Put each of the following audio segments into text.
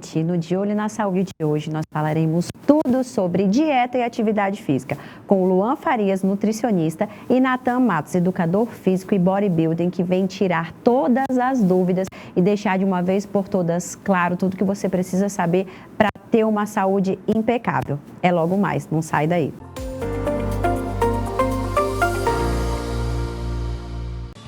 noite. No De Olho na Saúde de hoje, nós falaremos tudo sobre dieta e atividade física, com Luan Farias, nutricionista, e Natan Matos, educador físico e bodybuilding, que vem tirar todas as dúvidas e deixar de uma vez por todas claro tudo que você precisa saber para ter uma saúde impecável. É logo mais, não sai daí.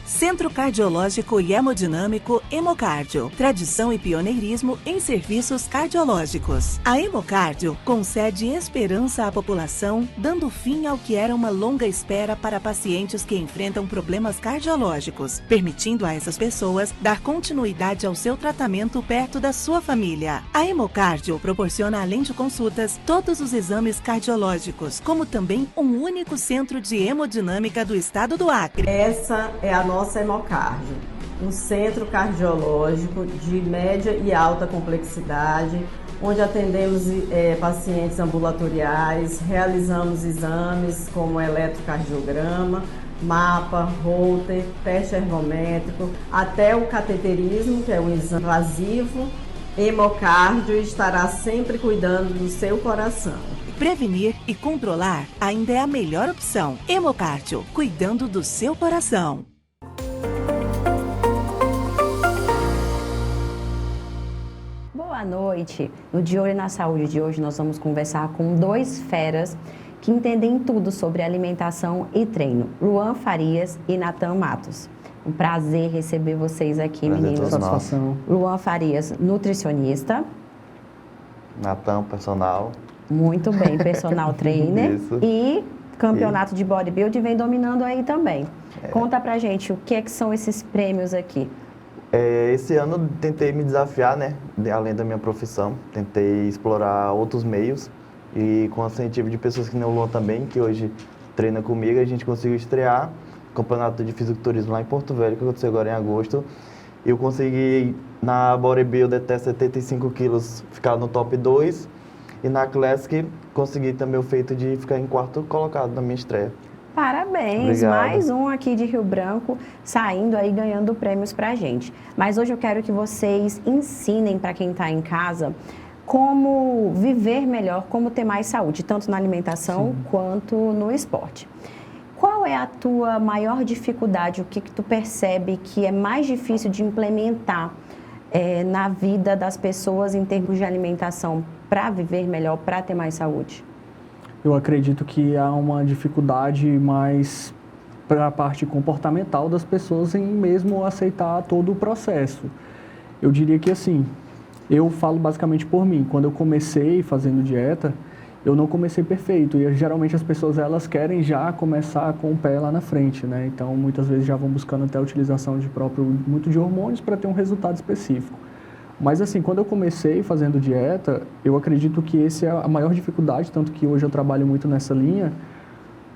Centro Cardiológico e Hemodinâmico Hemocardio. Tradição e pioneirismo em serviços cardiológicos. A Hemocardio concede esperança à população, dando fim ao que era uma longa espera para pacientes que enfrentam problemas cardiológicos, permitindo a essas pessoas dar continuidade ao seu tratamento perto da sua família. A Hemocardio proporciona, além de consultas, todos os exames cardiológicos, como também um único centro de hemodinâmica do estado do Acre. Essa é a nossa Hemocardio, um centro cardiológico de média e alta complexidade, onde atendemos pacientes ambulatoriais, realizamos exames como eletrocardiograma, mapa, Holter, teste ergométrico, até o cateterismo, que é um exame invasivo. Hemocardio estará sempre cuidando do seu coração. Prevenir e controlar ainda é a melhor opção. Hemocardio, cuidando do seu coração. Boa noite! No De Olho na Saúde de hoje nós vamos conversar com dois feras que entendem tudo sobre alimentação e treino, Luan Farias e Natan Matos. Um prazer receber vocês aqui, meninos. Satisfação. Luan Farias, nutricionista. Natan, personal. Muito bem, personal trainer. Isso. E campeonato de bodybuilding vem dominando aí também. Conta pra gente o que é que são esses prêmios aqui. Esse ano tentei me desafiar, né? Além da minha profissão, tentei explorar outros meios e com o incentivo de pessoas que nem o Luan também, que hoje treina comigo, a gente conseguiu estrear o campeonato de fisiculturismo lá em Porto Velho, que aconteceu agora em agosto. Eu consegui, na bodybuilder até 75 quilos, ficar no top 2 e na Classic consegui também o feito de ficar em quarto colocado na minha estreia. Parabéns, Obrigado. Mais um aqui de Rio Branco, saindo aí, ganhando prêmios pra gente. Mas hoje eu quero que vocês ensinem para quem está em casa como viver melhor, como ter mais saúde, tanto na alimentação quanto no esporte. Qual é a tua maior dificuldade, o que tu percebe que é mais difícil de implementar na vida das pessoas em termos de alimentação para viver melhor, para ter mais saúde? Eu acredito que há uma dificuldade mais para a parte comportamental das pessoas em mesmo aceitar todo o processo. Eu diria que assim, eu falo basicamente por mim. Quando eu comecei fazendo dieta, eu não comecei perfeito. E geralmente as pessoas elas querem já começar com o pé lá na frente, né? Então muitas vezes já vão buscando até a utilização muito de hormônios para ter um resultado específico. Mas assim, quando eu comecei fazendo dieta, eu acredito que essa é a maior dificuldade, tanto que hoje eu trabalho muito nessa linha,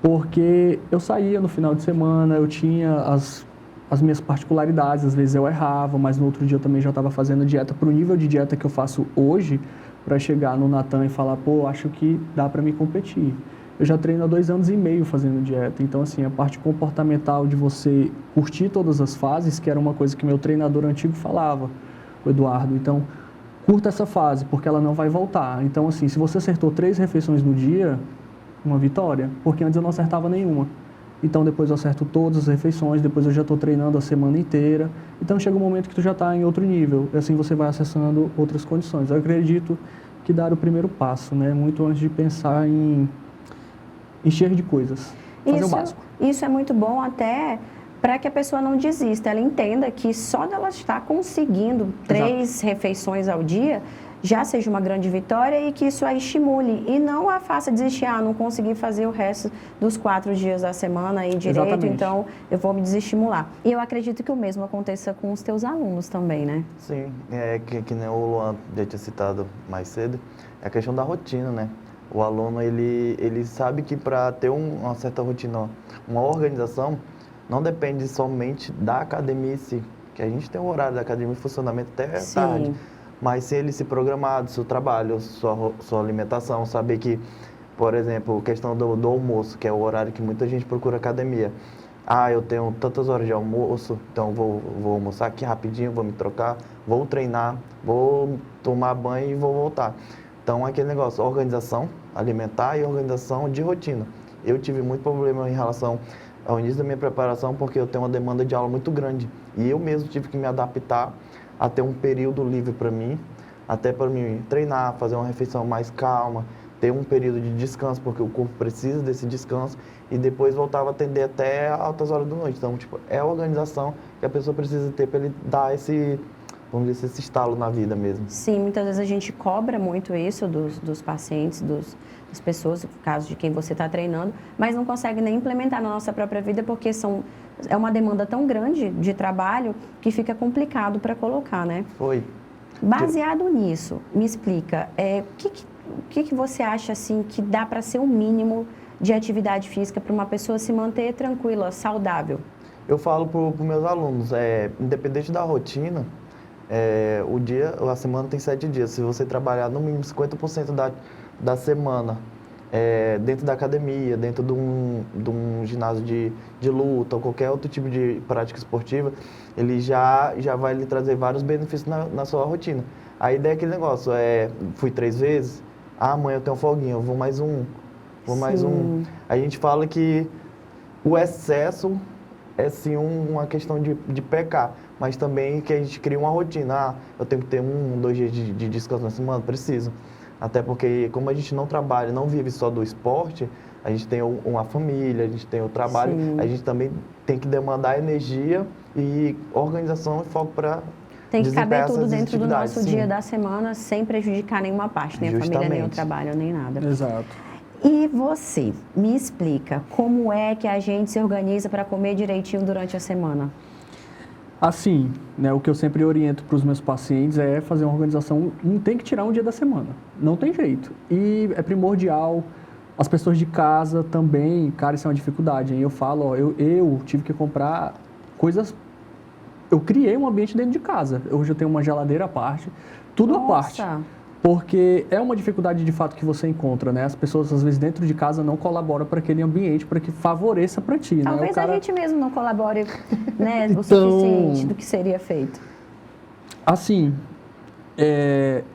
porque eu saía no final de semana, eu tinha as minhas particularidades, às vezes eu errava, mas no outro dia eu também já estava fazendo dieta para o nível de dieta que eu faço hoje, para chegar no Natan e falar, pô, acho que dá para me competir. Eu já treino há 2 anos e meio fazendo dieta, então assim, a parte comportamental de você curtir todas as fases, que era uma coisa que meu treinador antigo falava, o Eduardo, então curta essa fase, porque ela não vai voltar. Então assim, se você acertou 3 refeições no dia, uma vitória, porque antes eu não acertava nenhuma. Então depois eu acerto todas as refeições, depois eu já estou treinando a semana inteira, então chega um momento que tu já está em outro nível, e assim você vai acessando outras condições. Eu acredito que dar o primeiro passo, né, muito antes de pensar em encher de coisas, fazer o básico. Isso é muito bom até para que a pessoa não desista, ela entenda que só dela estar conseguindo 3 refeições ao dia já seja uma grande vitória e que isso a estimule e não a faça desistir, não consegui fazer o resto dos 4 dias da semana aí direito, Exatamente. Então eu vou me desestimular. E eu acredito que o mesmo aconteça com os teus alunos também, né? Sim, que nem o Luan já tinha citado mais cedo, é a questão da rotina, né? O aluno, ele sabe que para ter uma certa rotina, uma organização, não depende somente da academia em si, que a gente tem um horário da academia de funcionamento até tarde, mas se ele se programar do seu trabalho, sua alimentação, saber que, por exemplo, questão do almoço, que é o horário que muita gente procura academia, Ah, eu tenho tantas horas de almoço, então vou almoçar aqui rapidinho, vou me trocar, vou treinar, vou tomar banho e vou voltar. Então, aquele negócio, organização alimentar e organização de rotina. Eu tive muito problema em relação ao início da minha preparação, porque eu tenho uma demanda de aula muito grande. E eu mesmo tive que me adaptar a ter um período livre para mim, até para mim treinar, fazer uma refeição mais calma, ter um período de descanso, porque o corpo precisa desse descanso, e depois voltava a atender até altas horas da noite. Então, tipo, é a organização que a pessoa precisa ter para ele dar esse, vamos dizer, esse estalo na vida mesmo. Sim, muitas vezes a gente cobra muito isso dos pacientes, das pessoas, no caso de quem você está treinando, mas não consegue nem implementar na nossa própria vida porque é uma demanda tão grande de trabalho que fica complicado para colocar, né? Foi. Baseado nisso, me explica, o que você acha assim que dá para ser o mínimo de atividade física para uma pessoa se manter tranquila, saudável? Eu falo para os meus alunos, independente da rotina, a semana tem 7 dias. Se você trabalhar no mínimo 50% da semana dentro da academia, dentro de um ginásio de luta ou qualquer outro tipo de prática esportiva, ele já vai lhe trazer vários benefícios na sua rotina. A ideia é aquele negócio, fui 3 vezes, amanhã eu tenho folguinha, eu vou mais um. A gente fala que o excesso é sim uma questão de pecar, mas também que a gente cria uma rotina. Eu tenho que ter 2 dias de descanso na semana, preciso. Até porque como a gente não trabalha, não vive só do esporte, a gente tem uma família, a gente tem o trabalho, sim. A gente também tem que demandar energia e organização e foco para tem que caber tudo dentro do nosso dia da semana, sem prejudicar nenhuma parte, nem a família, nem o trabalho, nem nada. Exato. E você, me explica, como é que a gente se organiza para comer direitinho durante a semana? Assim, né, o que eu sempre oriento para os meus pacientes é fazer uma organização, não tem que tirar um dia da semana, não tem jeito. E é primordial, as pessoas de casa também, cara, isso é uma dificuldade, hein? Eu falo, ó, eu tive que comprar coisas, eu criei um ambiente dentro de casa, hoje eu tenho uma geladeira à parte, tudo à parte. Porque é uma dificuldade de fato que você encontra, né? As pessoas, às vezes, dentro de casa não colaboram para aquele ambiente, para que favoreça para ti, Talvez né? a gente mesmo não colabore, né, o suficiente do que seria feito. Assim,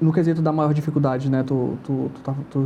no quesito da maior dificuldade, né? Tu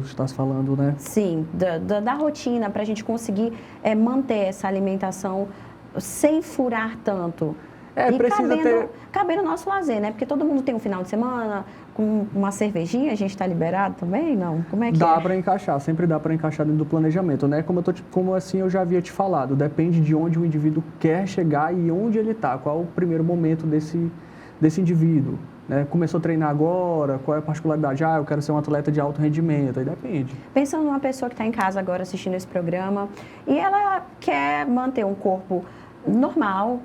estás falando, né? Sim, da rotina, para a gente conseguir manter essa alimentação sem furar tanto. E precisa caber no nosso lazer, né? Porque todo mundo tem um final de semana com uma cervejinha, a gente está liberado também, não? Como é que dá para encaixar, sempre dá para encaixar dentro do planejamento, né? Como assim eu já havia te falado, depende de onde o indivíduo quer chegar e onde ele está, qual o primeiro momento desse indivíduo, né? Começou a treinar agora, qual é a particularidade? Eu quero ser um atleta de alto rendimento, aí depende. Pensando numa pessoa que está em casa agora assistindo esse programa e ela quer manter um corpo normal,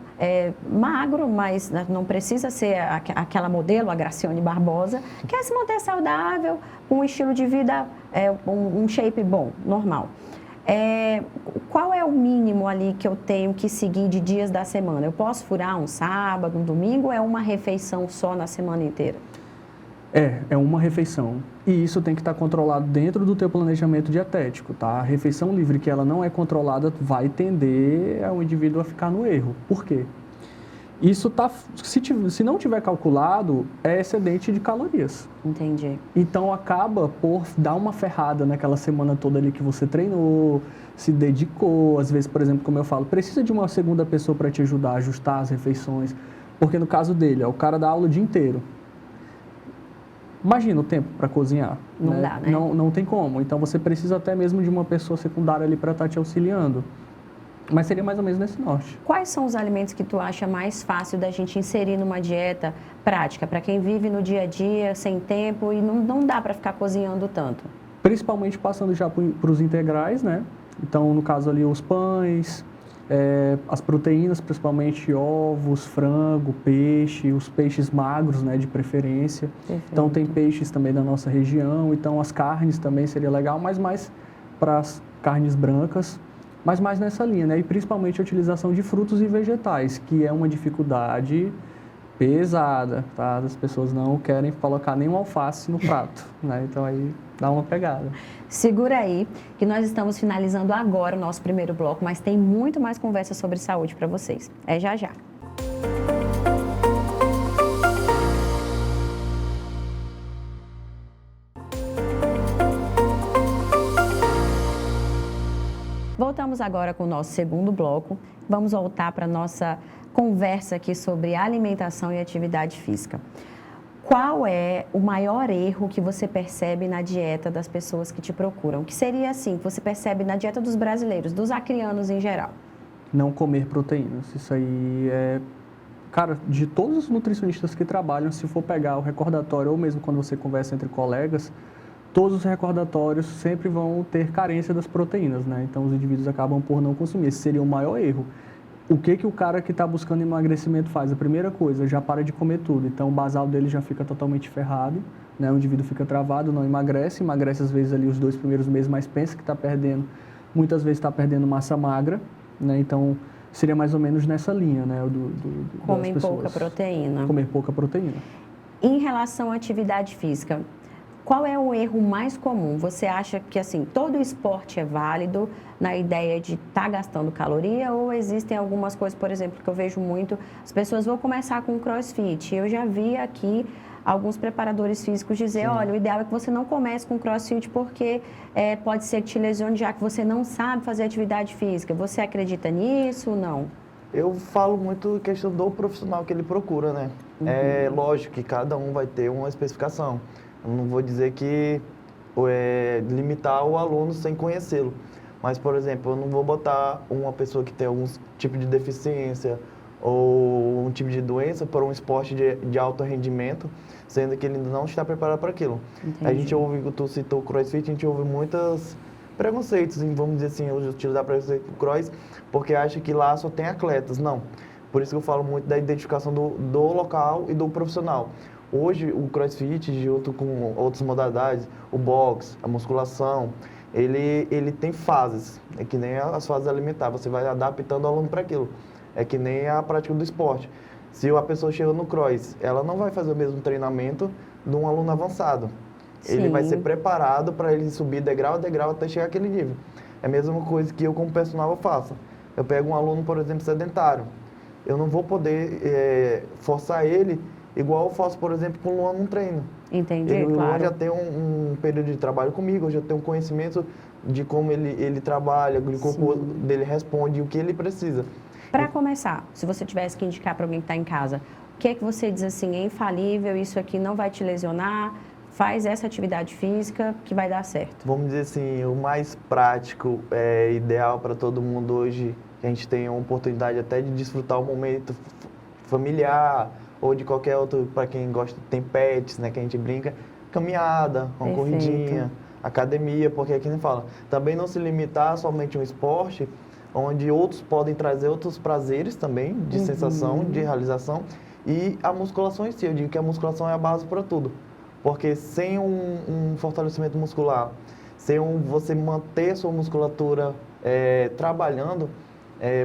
magro, mas não precisa ser aquela modelo, a Graciane Barbosa, quer se manter saudável, com um estilo de vida, um shape bom, normal. Qual é o mínimo ali que eu tenho que seguir de dias da semana? Eu posso furar um sábado, um domingo, ou é uma refeição só na semana inteira? É uma refeição. E isso tem que estar controlado dentro do teu planejamento dietético, tá? A refeição livre que ela não é controlada vai tender o indivíduo a ficar no erro. Por quê? Isso se não tiver calculado, é excedente de calorias. Entendi. Então acaba por dar uma ferrada naquela semana toda ali que você treinou, se dedicou. Às vezes, por exemplo, como eu falo, precisa de uma segunda pessoa para te ajudar a ajustar as refeições. Porque no caso dele, o cara dá aula o dia inteiro. Imagina o tempo para cozinhar. Não dá, né? Não tem como. Então, você precisa até mesmo de uma pessoa secundária ali para estar te auxiliando. Mas seria mais ou menos nesse norte. Quais são os alimentos que tu acha mais fácil da gente inserir numa dieta prática, para quem vive no dia a dia, sem tempo e não dá para ficar cozinhando tanto? Principalmente passando já para os integrais, né? Então, no caso ali, os pães, as proteínas, principalmente ovos, frango, peixe, os peixes magros, né, de preferência. Perfeito. Então, tem peixes também da nossa região, então as carnes também seria legal, mas mais para as carnes brancas, mas mais nessa linha, né? E principalmente a utilização de frutos e vegetais, que é uma dificuldade pesada, tá? As pessoas não querem colocar nenhum alface no prato, né? Então aí dá uma pegada. Segura aí, que nós estamos finalizando agora o nosso primeiro bloco, mas tem muito mais conversa sobre saúde para vocês. É já já. Voltamos agora com o nosso segundo bloco. Vamos voltar para a nossa conversa aqui sobre alimentação e atividade física. Qual é o maior erro que você percebe na dieta das pessoas que te procuram? Que seria assim, que você percebe na dieta dos brasileiros, dos acrianos em geral? Não comer proteínas. Isso aí é... Cara, de todos os nutricionistas que trabalham, se for pegar o recordatório, ou mesmo quando você conversa entre colegas, todos os recordatórios sempre vão ter carência das proteínas, né? Então, os indivíduos acabam por não consumir. Esse seria o maior erro. O que o cara que está buscando emagrecimento faz? A primeira coisa, já para de comer tudo. Então, o basal dele já fica totalmente ferrado, né? O indivíduo fica travado, não emagrece. Emagrece, às vezes, ali os 2 primeiros meses, mas pensa que está perdendo. Muitas vezes está perdendo massa magra, né? Então, seria mais ou menos nessa linha, né? Comem pouca proteína. Comer pouca proteína. Em relação à atividade física, qual é o erro mais comum? Você acha que, assim, todo esporte é válido na ideia de estar gastando caloria ou existem algumas coisas, por exemplo, que eu vejo muito, as pessoas vão começar com crossfit. Eu já vi aqui alguns preparadores físicos dizer, olha, o ideal é que você não comece com crossfit porque pode ser que te lesione já que você não sabe fazer atividade física. Você acredita nisso ou não? Eu falo muito questão do profissional que ele procura, né? É lógico que cada um vai ter uma especificação. Eu não vou dizer que limitar o aluno sem conhecê-lo. Mas, por exemplo, eu não vou botar uma pessoa que tem algum tipo de deficiência ou um tipo de doença para um esporte de alto rendimento, sendo que ele ainda não está preparado para aquilo. Entendi. A gente ouve, tu citou o CrossFit, a gente ouve muitos preconceitos, vamos dizer assim, utilizar preconceito do cross, porque acha que lá só tem atletas. Não. Por isso que eu falo muito da identificação do local e do profissional. Hoje, o CrossFit, junto com outras modalidades, o boxe, a musculação, ele tem fases. É que nem as fases alimentares, você vai adaptando o aluno para aquilo. É que nem a prática do esporte. Se a pessoa chega no cross, ela não vai fazer o mesmo treinamento de um aluno avançado. Sim. Ele vai ser preparado para ele subir degrau a degrau até chegar àquele nível. É a mesma coisa que eu, como personal, eu faço. Eu pego um aluno, por exemplo, sedentário. Eu não vou poder forçar ele igual eu faço, por exemplo, com o Luan num treino. Entendi, claro. O Luan já tem um período de trabalho comigo, eu já tenho um conhecimento de como ele trabalha, o corpo dele responde, o que ele precisa. Para começar, se você tivesse que indicar para alguém que está em casa, o que é que você diz assim, é infalível, isso aqui não vai te lesionar, faz essa atividade física que vai dar certo? Vamos dizer assim, o mais prático, ideal para todo mundo hoje, que a gente tem a oportunidade até de desfrutar o momento familiar, ou de qualquer outro, para quem gosta, tem pets, né, que a gente brinca, caminhada, uma corridinha, academia, porque aqui nem fala. Também não se limitar somente a um esporte, onde outros podem trazer outros prazeres também, de sensação, de realização, e a musculação em si. Eu digo que a musculação é a base para tudo, porque sem um fortalecimento muscular, sem você manter a sua musculatura trabalhando,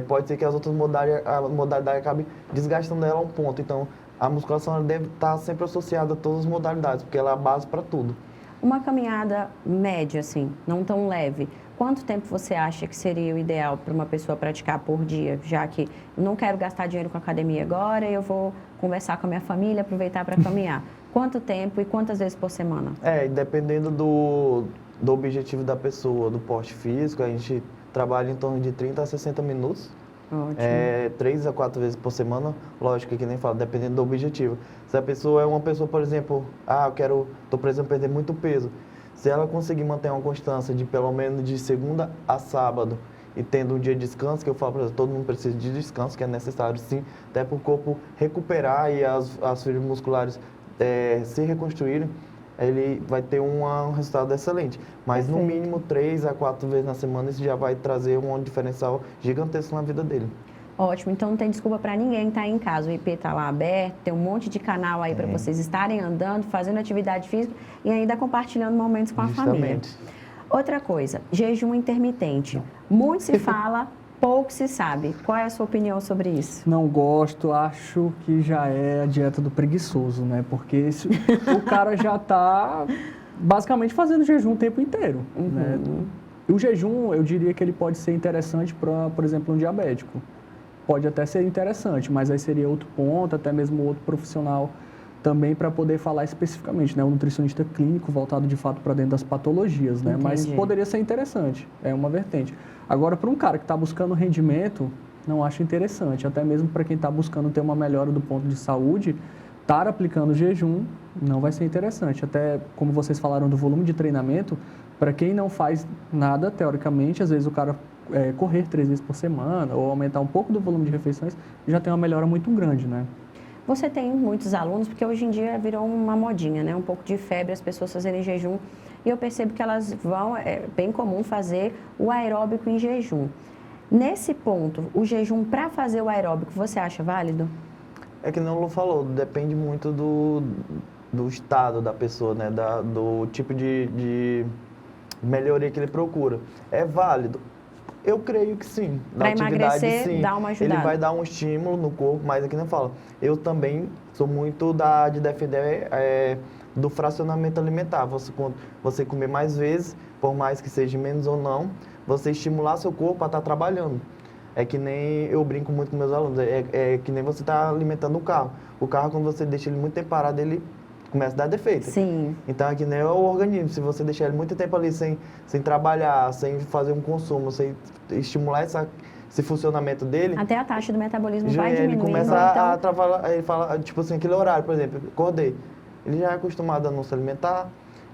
pode ser que as outras modalidades acabem desgastando ela a um ponto. Então, a musculação ela deve estar sempre associada a todas as modalidades, porque ela é a base para tudo. Uma caminhada média, assim, não tão leve, quanto tempo você acha que seria o ideal para uma pessoa praticar por dia? Já que eu não quero gastar dinheiro com academia agora, eu vou conversar com a minha família, aproveitar para caminhar. Quanto tempo e quantas vezes por semana? Dependendo do objetivo da pessoa, do porte físico, a gente trabalha em torno de 30 a 60 minutos. Ótimo. 3 a 4 vezes por semana, lógico que nem falo, dependendo do objetivo. Se a pessoa é uma pessoa, por exemplo, estou precisando perder muito peso. Se ela conseguir manter uma constância de pelo menos de segunda a sábado e tendo um dia de descanso, que eu falo para você, todo mundo precisa de descanso, que é necessário sim, até para o corpo recuperar e as fibras musculares se reconstruírem, ele vai ter um resultado excelente. Mas no mínimo 3 a 4 vezes na semana, isso já vai trazer um diferencial gigantesco na vida dele. Ótimo, então não tem desculpa para ninguém estar em casa. O IP está lá aberto, tem um monte de canal aí para vocês estarem andando, fazendo atividade física e ainda compartilhando momentos com a família. Outra coisa, jejum intermitente. Muito se fala pouco se sabe. Qual é a sua opinião sobre isso? Não gosto, acho que já é a dieta do preguiçoso, né? Porque o cara já está basicamente fazendo jejum o tempo inteiro, né? O jejum, eu diria que ele pode ser interessante para, por exemplo, um diabético. Pode até ser interessante, mas aí seria outro ponto, até mesmo outro profissional também para poder falar especificamente, né? Um nutricionista clínico voltado de fato para dentro das patologias, né? Mas Entendi. poderia ser interessante, é uma vertente. Agora, para um cara que está buscando rendimento, não acho interessante, até mesmo para quem está buscando ter uma melhora do ponto de saúde, estar aplicando jejum não vai ser interessante. Até como vocês falaram do volume de treinamento, para quem não faz nada, teoricamente, às vezes o cara correr 3 vezes por semana ou aumentar um pouco do volume de refeições, já tem uma melhora muito grande, né? Você tem muitos alunos, porque hoje em dia virou uma modinha, né? Um pouco de febre, as pessoas fazerem jejum. E eu percebo que elas vão, é bem comum fazer o aeróbico em jejum. Nesse ponto, o jejum para fazer o aeróbico, você acha válido? É que não o Lu falou, depende muito do estado da pessoa, né? Do tipo de melhoria que ele procura. É válido? Eu creio que sim. Para Na atividade, emagrecer, sim. dá uma ajudada. Ele vai dar um estímulo no corpo, mas aqui não fala. Eu também sou muito de defender do fracionamento alimentar. Você comer mais vezes, por mais que seja menos ou não, você estimular seu corpo a estar trabalhando. É que nem eu brinco muito com meus alunos, é que nem você está alimentando o carro. O carro, quando você deixa ele muito tempo parado, ele começa a dar defeito. Sim. Então, é que nem o organismo. Se você deixar ele muito tempo ali sem trabalhar, sem fazer um consumo, sem estimular esse funcionamento dele... Até a taxa do metabolismo já vai ele diminuindo. começa então... a travar, ele fala, tipo assim, aquele horário, por exemplo, acordei. Ele já é acostumado a não se alimentar,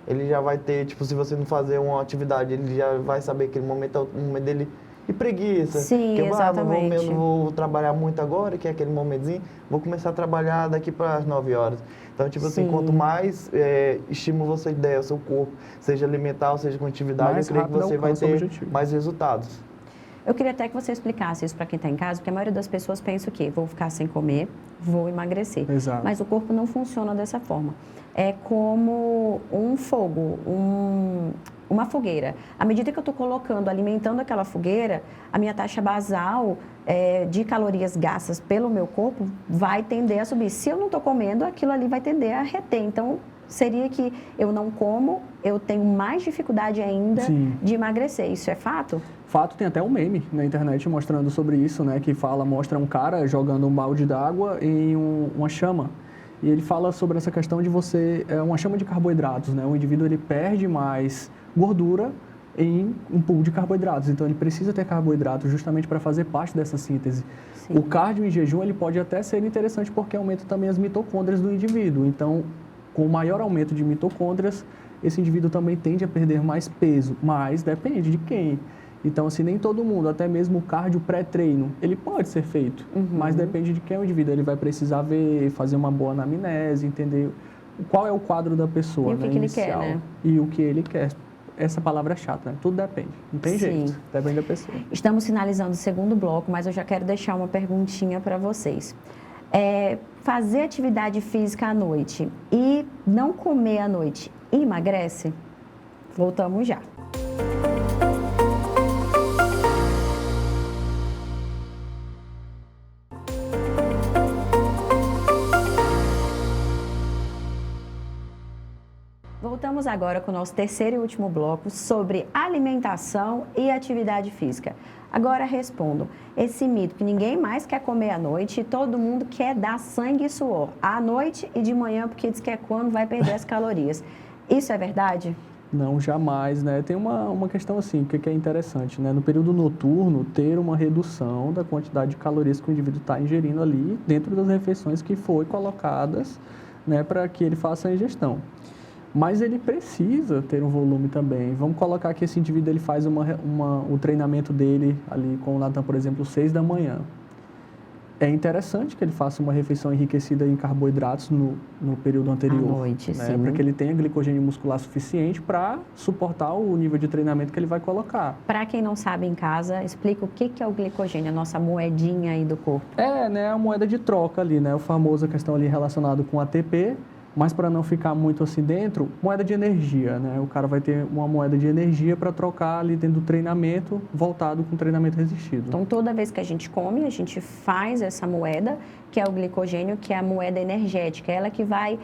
ele já vai ter, tipo, se você não fazer uma atividade, ele já vai saber que aquele momento é o momento dele de preguiça. Sim, que exatamente. Eu não vou trabalhar muito agora, que é aquele momentozinho, vou começar a trabalhar daqui para as 9 horas. Então, tipo assim, Sim. quanto mais estímulo você der ao seu corpo, seja alimentar, seja com atividade, Mais eu creio que rápido você vai alcança o ter objetivo. mais resultados. Eu queria até que você explicasse isso para quem está em casa, porque a maioria das pessoas pensa o quê? Vou ficar sem comer, vou emagrecer. Exato. Mas o corpo não funciona dessa forma. É como um fogo, uma fogueira. À medida que eu estou colocando, alimentando aquela fogueira, a minha taxa basal de calorias gastas pelo meu corpo vai tender a subir. Se eu não estou comendo, aquilo ali vai tender a reter. Então, seria que eu não como, eu tenho mais dificuldade ainda Sim. de emagrecer. Isso é fato? Fato, tem até um meme na internet mostrando sobre isso, né? Que mostra um cara jogando um balde d'água em uma chama. E ele fala sobre essa questão de uma chama de carboidratos, né? O indivíduo, ele perde mais gordura em um pool de carboidratos. Então, ele precisa ter carboidrato justamente para fazer parte dessa síntese. Sim. O cardio em jejum, ele pode até ser interessante porque aumenta também as mitocôndrias do indivíduo. Então, com maior aumento de mitocôndrias, esse indivíduo também tende a perder mais peso, mas depende de quem. Então, assim, nem todo mundo, até mesmo o cardio pré-treino, ele pode ser feito, mas depende de quem é o indivíduo. Ele vai precisar fazer uma boa anamnese, entender qual é o quadro da pessoa, E o que que ele quer, inicial, né? E o que ele quer. Essa palavra é chata, né? Tudo depende. Não tem Sim. jeito, depende da pessoa. Estamos finalizando o segundo bloco, mas eu já quero deixar uma perguntinha para vocês. Fazer atividade física à noite e não comer à noite emagrece? Voltamos já. Voltamos agora com o nosso terceiro e último bloco sobre alimentação e atividade física. Agora respondam, esse mito que ninguém mais quer comer à noite e todo mundo quer dar sangue e suor à noite e de manhã porque diz que é quando vai perder as calorias. Isso é verdade? Não, jamais, né? Tem uma questão assim, que é interessante, né? No período noturno, ter uma redução da quantidade de calorias que o indivíduo está ingerindo ali dentro das refeições que foram colocadas, né, para que ele faça a ingestão. Mas ele precisa ter um volume também. Vamos colocar que esse indivíduo ele faz o treinamento dele ali com o Natan, por exemplo, 6 da manhã. É interessante que ele faça uma refeição enriquecida em carboidratos no período anterior. À noite, né? sim. Para que ele tenha glicogênio muscular suficiente para suportar o nível de treinamento que ele vai colocar. Para quem não sabe em casa, explica o que é o glicogênio, a nossa moedinha aí do corpo. É, né, a moeda de troca ali, né? O famoso questão ali relacionado com ATP Mas para não ficar muito assim dentro, moeda de energia, né? O cara vai ter uma moeda de energia para trocar ali dentro do treinamento, voltado com treinamento resistido. Então, toda vez que a gente come, a gente faz essa moeda, que é o glicogênio, que é a moeda energética. Ela que vai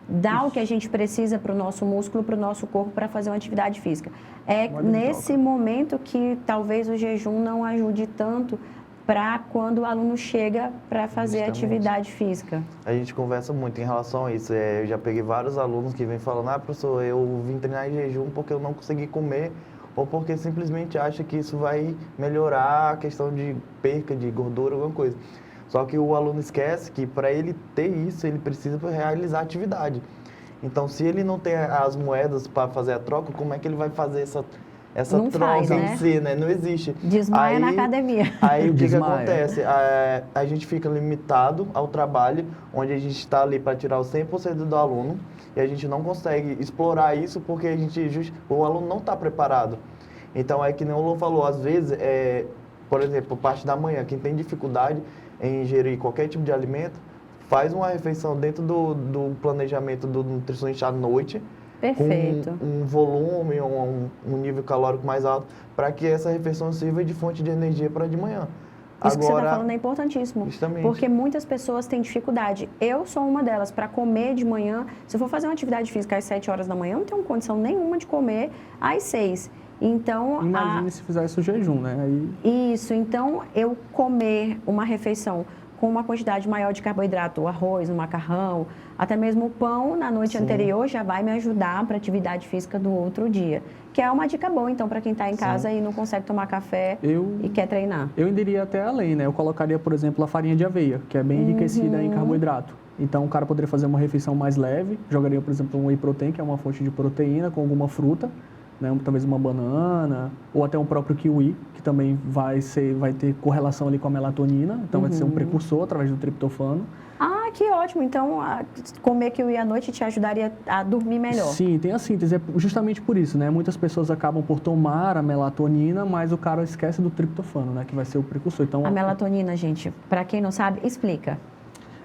dar o que a gente precisa para o nosso músculo, para o nosso corpo, para fazer uma atividade física. É nesse momento que talvez o jejum não ajude tanto para quando o aluno chega para fazer atividade física. A gente conversa muito em relação a isso. Eu já peguei vários alunos que vêm falando, professor, eu vim treinar em jejum porque eu não consegui comer, ou porque simplesmente acha que isso vai melhorar a questão de perca de gordura, alguma coisa. Só que o aluno esquece que para ele ter isso, ele precisa realizar atividade. Então, se ele não tem as moedas para fazer a troca, como é que ele vai fazer essa não troca faz, em si, né? Não existe. Desmaia na academia. Aí o que acontece? A gente fica limitado ao trabalho, onde a gente está ali para tirar o 100% do aluno, e a gente não consegue explorar isso porque o aluno não está preparado. Então, é que nem o Lô falou, às vezes, por exemplo, parte da manhã, quem tem dificuldade em ingerir qualquer tipo de alimento, faz uma refeição dentro do planejamento do nutricionista à noite, Perfeito. com um volume, um nível calórico mais alto, para que essa refeição sirva de fonte de energia para de manhã. Isso que você está falando é importantíssimo, justamente. Porque muitas pessoas têm dificuldade. Eu sou uma delas. Para comer de manhã, se eu for fazer uma atividade física às 7 horas da manhã, eu não tenho condição nenhuma de comer às 6. Então, imagine se fizesse o jejum, né? Aí... Isso, então eu comer uma refeição com uma quantidade maior de carboidrato, o arroz, o macarrão, até mesmo o pão na noite anterior já vai me ajudar para a atividade física do outro dia. Que é uma dica boa, então, para quem está em casa e não consegue tomar café e quer treinar. Eu iria até além, né? Eu colocaria, por exemplo, a farinha de aveia, que é bem enriquecida em carboidrato. Então, o cara poderia fazer uma refeição mais leve, jogaria, por exemplo, um whey protein, que é uma fonte de proteína, com alguma fruta, né? Talvez uma banana, ou até um próprio kiwi, que também vai ter correlação ali com a melatonina, então vai ser um precursor através do triptofano. Ah, que ótimo! Então, comer kiwi à noite te ajudaria a dormir melhor. Sim, tem a síntese, é justamente por isso, né? Muitas pessoas acabam por tomar a melatonina, mas o cara esquece do triptofano, né? Que vai ser o precursor. Então, a melatonina, gente, para quem não sabe, explica.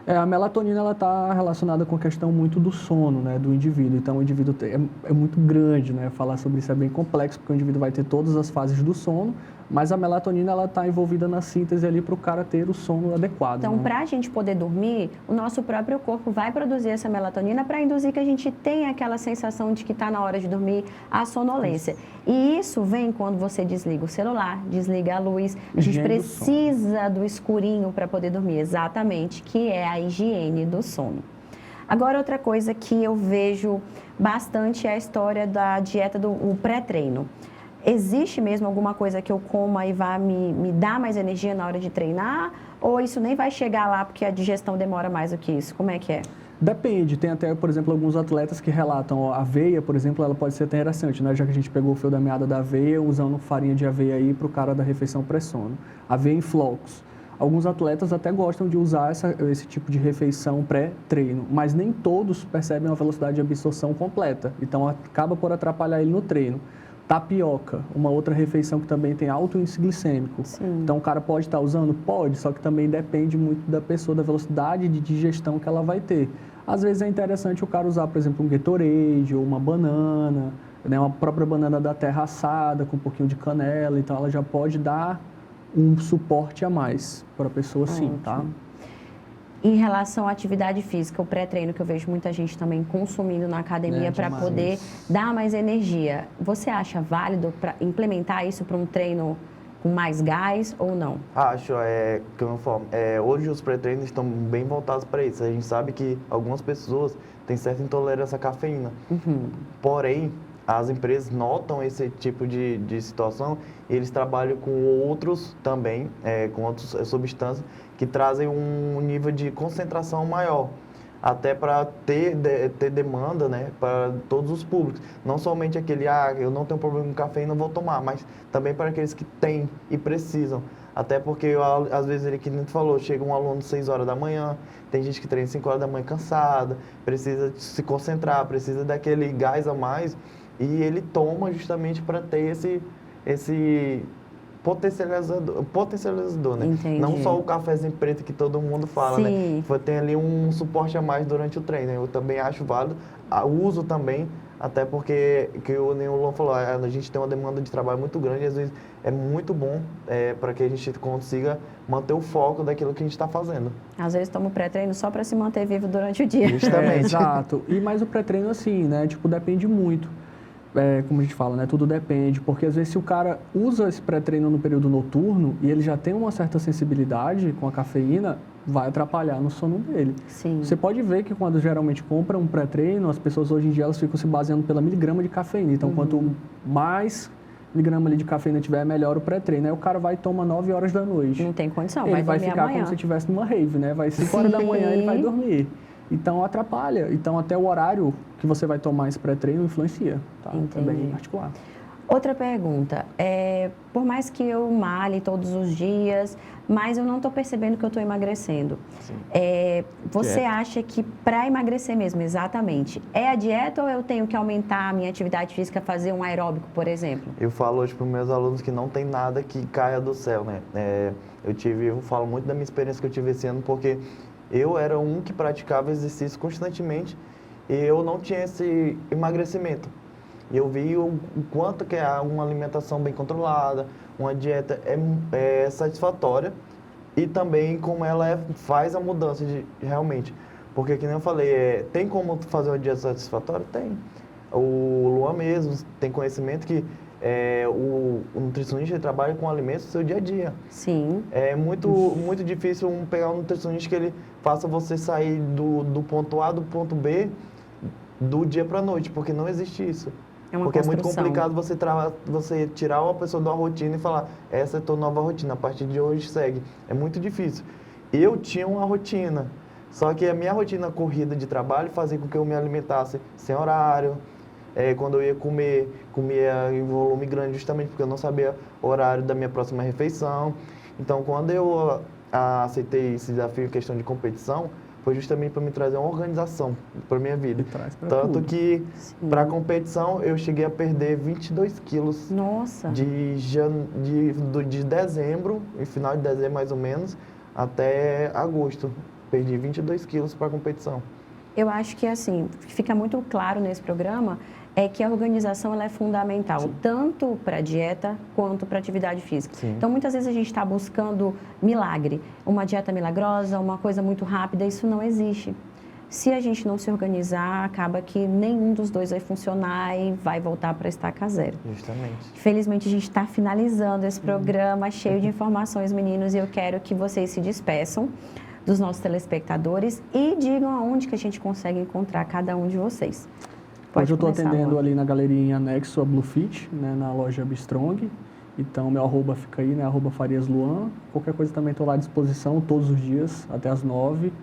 A melatonina ela está relacionada com a questão muito do sono, né, do indivíduo. Então, o indivíduo é muito grande, né? Falar sobre isso é bem complexo, porque o indivíduo vai ter todas as fases do sono, mas a melatonina ela está envolvida na síntese ali para o cara ter o sono adequado. Então, né? para a gente poder dormir, o nosso próprio corpo vai produzir essa melatonina para induzir que a gente tenha aquela sensação de que está na hora de dormir, a sonolência. E isso vem quando você desliga o celular, desliga a luz. A gente precisa do escurinho para poder dormir, exatamente, que é a higiene do sono. Agora, outra coisa que eu vejo bastante é a história da dieta do pré-treino. Existe mesmo alguma coisa que eu coma e vá me dar mais energia na hora de treinar? Ou isso nem vai chegar lá porque a digestão demora mais do que isso? Como é que é? Depende. Tem até, por exemplo, alguns atletas que relatam a aveia, por exemplo, ela pode ser até interessante, né? Já que a gente pegou o fio da meada da aveia, usando farinha de aveia aí para o cara da refeição pré-sono. Aveia em flocos. Alguns atletas até gostam de usar esse tipo de refeição pré-treino, mas nem todos percebem uma velocidade de absorção completa. Então, acaba por atrapalhar ele no treino. Tapioca, uma outra refeição que também tem alto índice glicêmico. Sim. Então, o cara pode estar usando? Pode, só que também depende muito da pessoa, da velocidade de digestão que ela vai ter. Às vezes é interessante o cara usar, por exemplo, um Gatorade ou uma banana, né, uma própria banana da terra assada com um pouquinho de canela, então ela já pode dar um suporte a mais para a pessoa, sim, tá? Em relação à atividade física, o pré-treino que eu vejo muita gente também consumindo na academia para poder dar mais energia. Você acha válido para implementar isso para um treino com mais gás ou não? Acho, como eu falo, hoje os pré-treinos estão bem voltados para isso. A gente sabe que algumas pessoas têm certa intolerância à cafeína. Porém, as empresas notam esse tipo de situação e eles trabalham com outros também, com outras substâncias que trazem um nível de concentração maior, até para ter demanda, né, para todos os públicos. Não somente aquele, eu não tenho problema com café e não vou tomar, mas também para aqueles que têm e precisam. Até porque, às vezes, ele que nem falou, chega um aluno às 6 horas da manhã, tem gente que treina às 5 horas da manhã cansada, precisa se concentrar, precisa daquele gás a mais, e ele toma justamente para ter potencializador, né? Entendi. Não só o cafezinho preto que todo mundo fala, Sim. né? Tem ali um suporte a mais durante o treino. Eu também acho válido, uso também, até porque, que o Luan falou, a gente tem uma demanda de trabalho muito grande e às vezes é muito bom para que a gente consiga manter o foco daquilo que a gente está fazendo. Às vezes tomo pré-treino só para se manter vivo durante o dia. Justamente. Exato. E mais o pré-treino assim, né? Tipo, depende muito. Como a gente fala, né? Tudo depende. Porque às vezes se o cara usa esse pré-treino no período noturno e ele já tem uma certa sensibilidade com a cafeína, vai atrapalhar no sono dele. Sim. Você pode ver que quando geralmente compra um pré-treino, as pessoas hoje em dia elas ficam se baseando pela miligrama de cafeína. Então, quanto mais miligrama ali de cafeína tiver, melhor o pré-treino. Aí o cara vai e toma 9 horas da noite. Não tem condição, Ele vai dormir ficar amanhã. como se estivesse numa rave, né? Vai 5 horas da manhã ele vai dormir. Então, atrapalha. Então, até o horário que você vai tomar esse pré-treino influencia, tá? Entendi. Também particular. Outra pergunta, por mais que eu male todos os dias, mas eu não estou percebendo que eu estou emagrecendo. Você acha que para emagrecer mesmo, exatamente, é a dieta ou eu tenho que aumentar a minha atividade física, fazer um aeróbico, por exemplo? Eu falo hoje para os meus alunos que não tem nada que caia do céu, né? Eu falo muito da minha experiência que eu tive esse ano, porque eu era um que praticava exercício constantemente e eu não tinha esse emagrecimento. E eu vi o quanto que uma alimentação bem controlada, uma dieta é satisfatória e também como ela faz a mudança realmente. Porque, como eu falei, tem como fazer uma dieta satisfatória? Tem. O Luan mesmo tem conhecimento que o nutricionista trabalha com alimentos no seu dia a dia. Sim. É muito difícil pegar um nutricionista que ele faça você sair do ponto A do ponto B do dia para a noite, porque não existe isso. Porque é muito complicado você tirar uma pessoa de uma rotina e falar, essa é a tua nova rotina, a partir de hoje segue. É muito difícil. Eu tinha uma rotina, só que a minha rotina corrida de trabalho fazia com que eu me alimentasse sem horário. Quando eu ia comer, comia em volume grande justamente porque eu não sabia o horário da minha próxima refeição. Então, quando eu aceitei esse desafio em questão de competição, foi justamente para me trazer uma organização para minha vida. Tanto que, para a competição, eu cheguei a perder 22 quilos. Nossa! De dezembro, em final de dezembro mais ou menos, até agosto. Perdi 22 quilos para a competição. Eu acho que, assim, fica muito claro nesse programa que a organização ela é fundamental, Sim. tanto para a dieta quanto para a atividade física. Sim. Então, muitas vezes a gente está buscando milagre, uma dieta milagrosa, uma coisa muito rápida, isso não existe. Se a gente não se organizar, acaba que nenhum dos dois vai funcionar e vai voltar para a estaca zero. Justamente. Felizmente, a gente está finalizando esse programa cheio de informações, meninos, e eu quero que vocês se despeçam dos nossos telespectadores e digam aonde que a gente consegue encontrar cada um de vocês. Hoje eu estou atendendo ali na galeria em anexo a Bluefit, né, na loja Bistrong. Então, meu arroba fica aí, né, @FariasLuan. Qualquer coisa também estou lá à disposição todos os dias, até as 9.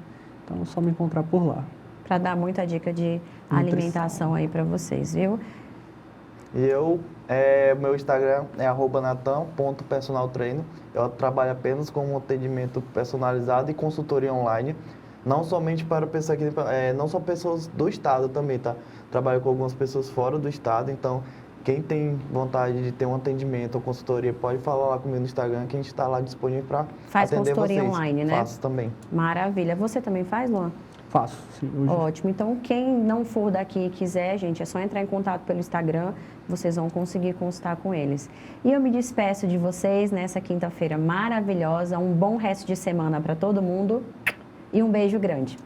Então, é só me encontrar por lá. Para dar muita dica de Nutrição. alimentação aí para vocês, viu? E meu Instagram é @natan.personaltreino. Eu trabalho apenas com um atendimento personalizado e consultoria online. Não somente para pessoas não só pessoas do estado também, tá? Trabalho com algumas pessoas fora do estado, então quem tem vontade de ter um atendimento ou consultoria pode falar lá comigo no Instagram que a gente está lá disponível para atender vocês. Faz consultoria online, né? Faço também. Maravilha. Você também faz, Luan? Faço, sim. Hoje. Ótimo. Então, quem não for daqui e quiser, gente, é só entrar em contato pelo Instagram, vocês vão conseguir consultar com eles. E eu me despeço de vocês nessa quinta-feira maravilhosa. Um bom resto de semana para todo mundo e um beijo grande.